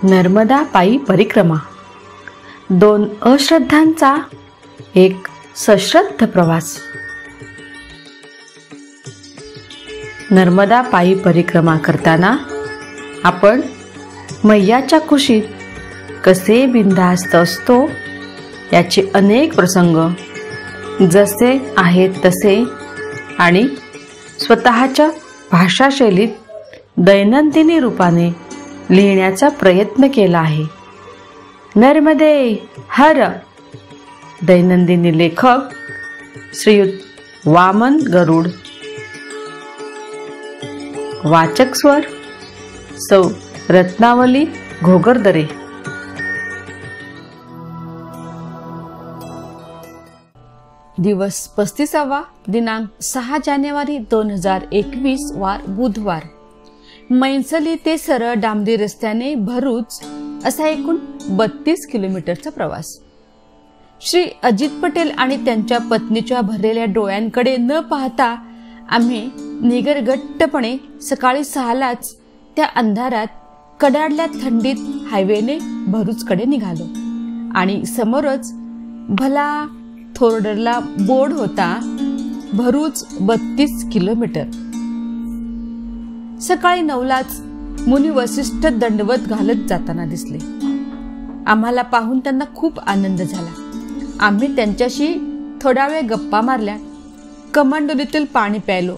नर्मदा पायी परिक्रमा, दोन अश्रद्धांचा एक सश्रद्ध प्रवास। नर्मदा पायी परिक्रमा करताना आपण मैयाच्या कुशीत कसे बिनधास्त असतो याचे अनेक प्रसंग जसे आहेत तसे आणि स्वतःच्या भाषाशैलीत दैनंदिनी रूपाने लिहिण्याचा प्रयत्न केला आहे। नर्मदे हर। दैनंदिनी लेखक श्रीयुत वामन गरुड। वाचक स्वर सौ रत्नावली घोगरदरे। दिवस 35वा, दिनांक 6 जानेवारी 2021, वार बुधवार। मैसली ते सरळ डांबरी रस्त्याने भरूच असा एकूण 32 किलोमीटरचा प्रवास। श्री अजित पटेल आणि त्यांच्या पत्नीच्या भरलेल्या डोळ्यांकडे न पाहता आम्ही निगरगट्टपणे सकाळी 6लाच त्या अंधारात कडाडल्या थंडीत हायवेने भरूचकडे निघालो आणि समोरच भला थोरडरला बोर्ड होता, भरूच 32 किलोमीटर। सकाळी 9लाच मुनी वसिष्ठ दंडवत घालत जाताना दिसले। आम्हाला पाहून त्यांना खूप आनंद झाला। आम्ही त्यांच्याशी थोडा वेळ गप्पा मारल्या, कमांडोलीतील पाणी प्यायलो,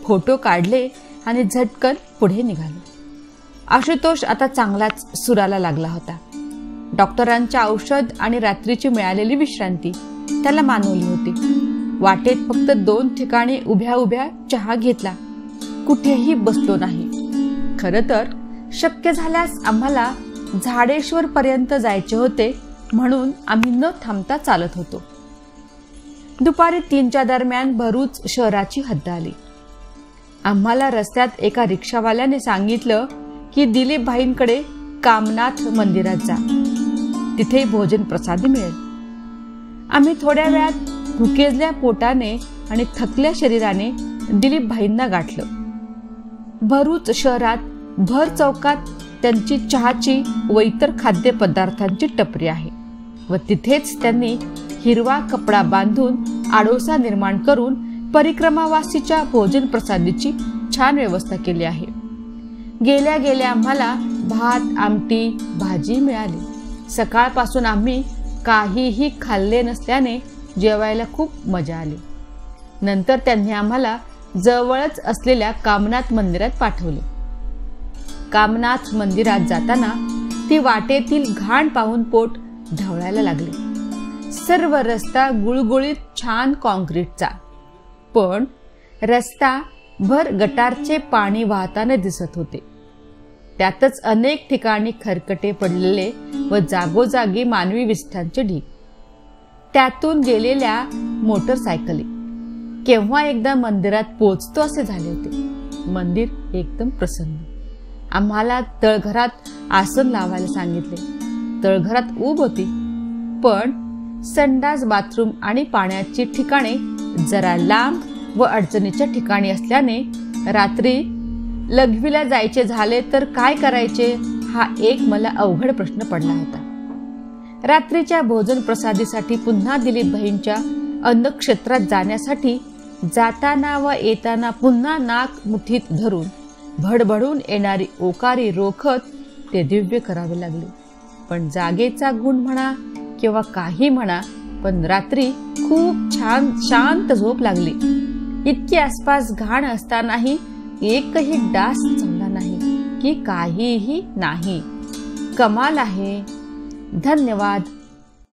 फोटो काढले आणि झटकन पुढे निघालो। आशुतोष आता चांगलाच सुराला लागला होता। डॉक्टरांच्या औषध आणि रात्रीची मिळालेली विश्रांती त्याला मानवली होती। वाटेत फक्त 2 ठिकाणी उभ्या उभ्या चहा घेतला, कुठेही बसलो नाही। खरं तर शक्य झाल्यास आम्हाला झाडेश्वर पर्यंत जायचे होते, म्हणून आम्ही न थांबता चालत होतो। दुपारी 3च्या दरम्यान भरूच शहराची हद्द आली। आम्हाला रस्त्यात एका रिक्षावाल्याने सांगितलं की दिलीप भाईंकडे कामनाथ मंदिरात जा, तिथे भोजन प्रसादी मिळेल। आम्ही थोड्या वेळात भुकेजल्या पोटाने आणि थकल्या शरीराने दिलीप भाईंना गाठलं। भरूच शहरात भर चौकात त्यांची चहाची व इतर खाद्यपदार्थांची टपरी आहे व तिथेच त्यांनी हिरवा कपडा बांधून आडोसा निर्माण करून परिक्रमावासीच्या भोजन प्रसादीची छान व्यवस्था केली आहे। गेल्या गेल्या आम्हाला भात आमटी भाजी मिळाली। सकाळपासून आम्ही काहीही खाल्ले नसल्याने जेवायला खूप मजा आली। नंतर त्यांनी आम्हाला जवळच असलेल्या कामनाथ मंदिरात पाठवले। कामनाथ मंदिरात जाताना ती वाटेतील घाण पाहून पोट ढवळायला लागले। सर्व रस्ता गुळगुळीत छान कॉन्क्रीटचा, पण रस्ता भर गटारचे पाणी वाहताना दिसत होते। त्यातच अनेक ठिकाणी खरकटे पडलेले व जागोजागी मानवी विष्ठांचे ढीग, त्यातून गेलेल्या मोटरसायकली। केव्हा एकदा मंदिरात पोहोचतो असे झाले होते। मंदिर एकदम प्रसन्न। आम्हाला तळघरात आसन लावायला सांगितले। तळघरात ऊब होती, पण संडास बाथरूम आणि पाण्याची ठिकाणे जरा लांब व अडचणीच्या ठिकाणी असल्याने रात्री लघवीला जायचे झाले तर काय करायचे हा एक मला अवघड प्रश्न पडला होता। रात्रीच्या भोजन प्रसादीसाठी पुन्हा दिलीप भाईंच्या अन्नक्षेत्रात जाण्यासाठी जाताना व येताना पुन्हा नाक मुठीत धरून भडभडून येणारी ओकारी रोखत ते दिव्य करावे लागले। पण जागेचा गुण म्हणा किंवा काही म्हणा, पण रात्री खूप छान शांत झोप लागली। इतकी आसपास घाण असतानाही एकही डास चावला नाही की काहीही नाही। कमाल आहे। धन्यवाद।